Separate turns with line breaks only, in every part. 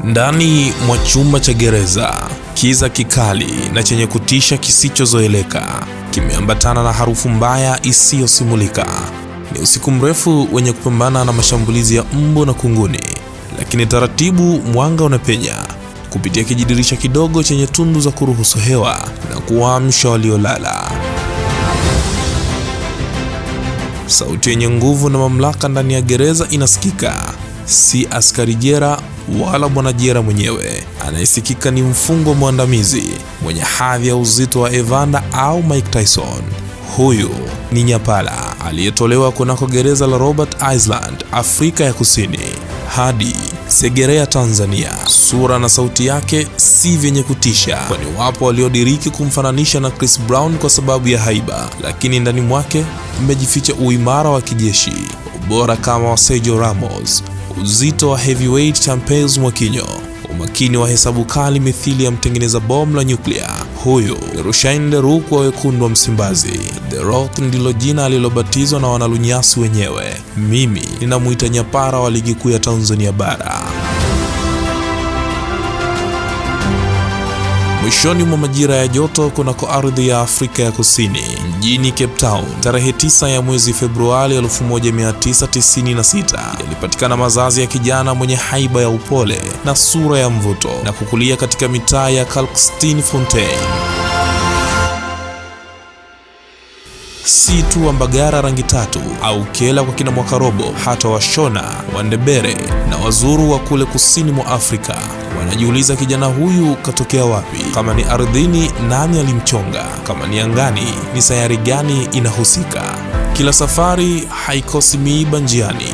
Ndani mwa chumba cha gereza, kiza kikali na chenye kutisha kisichozoeleka kimeambatana na harufu mbaya isiyosimulika. Ni usiku mrefu wenye kupambana na mashambulizi ya mbu na kunguni, lakini taratibu mwanga unapenya kupitia kijidirisha kidogo chenye tundu za kuruhusu hewa na kuamsha waliolala. Sauti yenye nguvu na mamlaka ndani ya gereza inasikika. Si askari jela wala bwana jela mwenyewe. Anayesikika ni mfungwa mwandamizi mwenye hadhi ya uzito wa Evander au Mike Tyson. Huyu ni Nyapala aliyetolewa kunako gereza la Robert Island, Afrika ya Kusini, hadi Segerea, Tanzania. Sura na sauti yake si vyenye kutisha, kwani wapo waliodiriki kumfananisha na Chris Brown kwa sababu ya haiba, lakini ndani mwake mmejificha uimara wa kijeshi, ubora kama wa Sergio Ramos, uzito wa heavyweight Champez Mwakinyo, umakini wa hesabu kali mithili ya mtengeneza bomu la nyuklia. Huyu ni Rushaine De Reuck wa wekundu wa Msimbazi. The Rock ndilo jina alilobatizwa na wanalunyasi wenyewe. Mimi ninamuita Nyapara wa ligi kuu ya Tanzania bara. Mwishoni mwa majira ya joto kunako ardhi ya Afrika ya Kusini, mjini Cape Town, tarehe 9 ya mwezi Februari 1996, yalipatikana mazazi ya kijana mwenye haiba ya upole na sura ya mvuto na kukulia katika mitaa ya Kalksteenfontein. Si tu Mbagara rangi tatu au Kela kwa kina Mwakarobo, hata Washona, Wandebere na Wazuru wa kule kusini mwa Afrika wanajiuliza kijana huyu katokea wapi? Kama ni ardhini, nani alimchonga? Kama ni angani, ni sayari gani inahusika? Kila safari haikosi miiba njiani.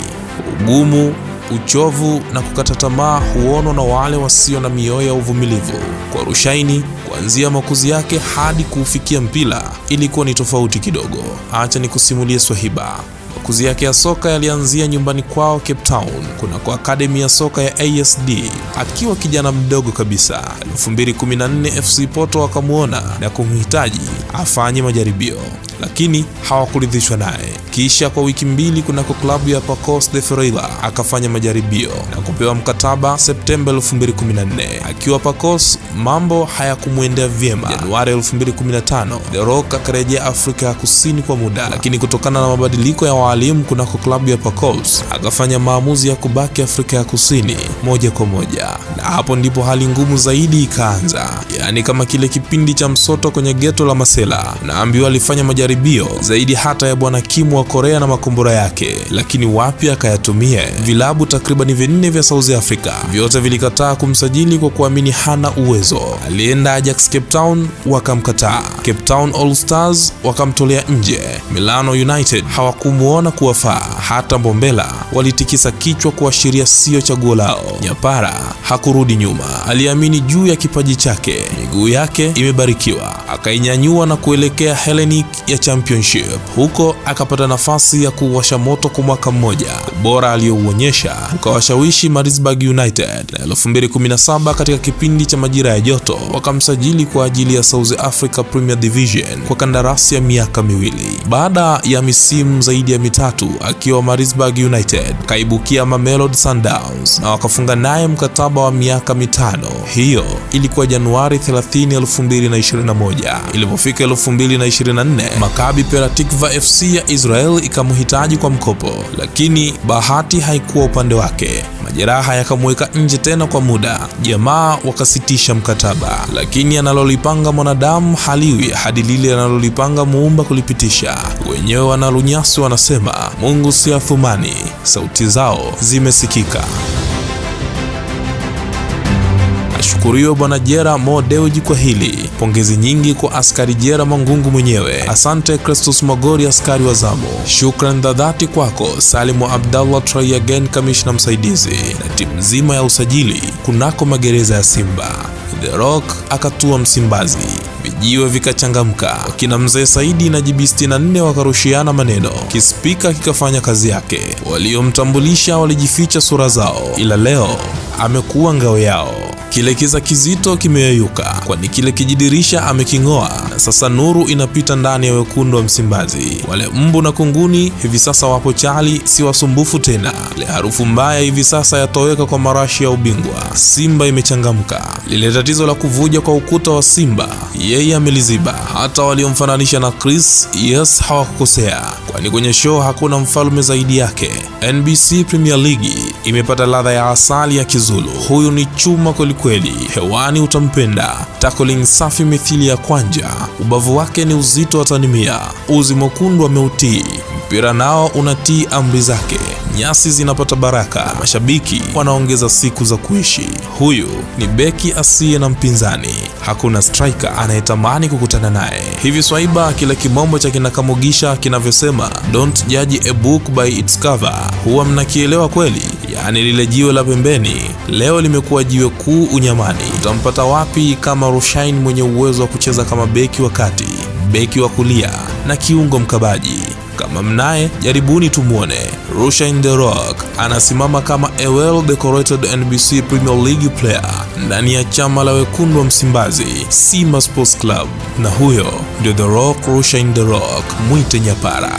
Ugumu, uchovu na kukata tamaa huonwa na wale wasio na mioyo ya uvumilivu. Kwa Rushaine, kuanzia makuzi yake hadi kuufikia mpira ilikuwa ni tofauti kidogo. Acha nikusimulie swahiba. Makuzi yake ya soka yalianzia nyumbani kwao Cape Town, kunako akademi ya soka ya ASD. Akiwa kijana mdogo kabisa, 2014 FC Porto wakamuona na kumhitaji afanye majaribio, lakini hawakuridhishwa naye. Kisha kwa wiki mbili kunako klabu ya Pacos de Ferreira akafanya majaribio na kupewa mkataba Septemba 2014. Akiwa Pacos mambo hayakumwendea vyema. Januari 2015 The Rock akarejea Afrika ya Kusini kwa muda, lakini kutokana na mabadiliko ya walimu kunako klabu ya Pacos akafanya maamuzi ya kubaki Afrika ya Kusini moja kwa moja. Na hapo ndipo hali ngumu zaidi ikaanza, yaani kama kile kipindi cha msoto kwenye geto la Masela. Naambiwa alifanya majaribio zaidi hata ya bwana Kim wa Korea na makombora yake, lakini wapi akayatumie? Vilabu takriban 4 vya South Africa vyote vilikataa kumsajili kwa kuamini hana uwezo. Alienda Ajax Cape Town, wakamkataa. Cape Town All Stars wakamtolea nje. Milano United hawakumuona kuwafaa. Hata Mbombela walitikisa kichwa kuashiria sio chaguo lao. Nyapara hakurudi nyuma. Aliamini juu ya kipaji chake. Miguu yake imebarikiwa. Akainyanyua na kuelekea Hellenic ya Championship. Huko akapata nafasi ya kuwasha moto kwa mwaka mmoja. Bora aliyouonyesha ukawashawishi Maritzburg United, na 2017 katika kipindi cha majira ya joto wakamsajili kwa ajili ya South Africa Premier Division kwa kandarasi ya miaka 2. Baada ya misimu zaidi ya 3 akiwa Maritzburg United, kaibukia Mamelodi Sundowns na wakafunga naye mkataba wa miaka 5. Hiyo ilikuwa Januari 30, 2021. Ilipofika 2024, Maccabi Petah Tikva FC ya Israel ikamhitaji kwa mkopo, lakini bahati haikuwa upande wake. Majeraha yakamweka nje tena kwa muda. Jamaa wakasitisha mkataba, lakini analolipanga mwanadamu haliwi hadi lile analolipanga Muumba kulipitisha. Wenyewe wanalunyasi wanasema Mungu si Athumani. Sauti zao zimesikika. Shukuriwe bwana jela Mo Dewji kwa hili. Pongezi nyingi kwa askari jela Mangungu mwenyewe. Asante Christus Magori, askari wa zamu. Shukran dhati kwako Salimu Abdallah, try again kamishna msaidizi, na timu nzima ya usajili kunako magereza ya Simba. The Rock akatua Msimbazi, vijiwe vikachangamka. Kina mzee Saidi na JB64 wakarushiana maneno. Kispika kikafanya kazi yake. Waliomtambulisha walijificha sura zao, ila leo amekuwa ngao yao. Kile kiza kizito kimeyeyuka, kwani kile kijidirisha ameking'oa, na sasa nuru inapita ndani ya wekundu wa Msimbazi. Wale mbu na kunguni hivi sasa wapo chali, si wasumbufu tena. Ile harufu mbaya hivi sasa yatoweka kwa marashi ya ubingwa. Simba imechangamka. Lile tatizo la kuvuja kwa ukuta wa Simba yeye ameliziba. Hata waliomfananisha na Chris, yes, hawakukosea, kwani kwenye show hakuna mfalme zaidi yake. NBC Premier League imepata ladha ya asali ya Kizulu. Huyu ni chuma kweli, hewani utampenda. Tackling safi mithili ya kwanja, ubavu wake ni uzito wa tanimia. Uzi mwekundu ameutii, mpira nao unatii amri zake. Nyasi zinapata baraka, mashabiki wanaongeza siku za kuishi. Huyu ni beki asiye na mpinzani, hakuna striker anayetamani kukutana naye. Hivi swaiba, kile kimombo cha kina Kamugisha kinavyosema don't judge a book by its cover, huwa mnakielewa kweli? Yaani lile jiwe la pembeni leo limekuwa jiwe kuu unyamani. Utampata wapi kama Rushain mwenye uwezo wa kucheza kama beki wa kati, beki wa kulia na kiungo mkabaji? Kama mnaye, jaribuni tumuone. Rushain The Rock anasimama kama a well decorated NBC Premier League player ndani ya chama la wekundu wa Msimbazi, Simba Sports Club, na huyo ndio The Rock, Rushain The Rock, mwite nyapara.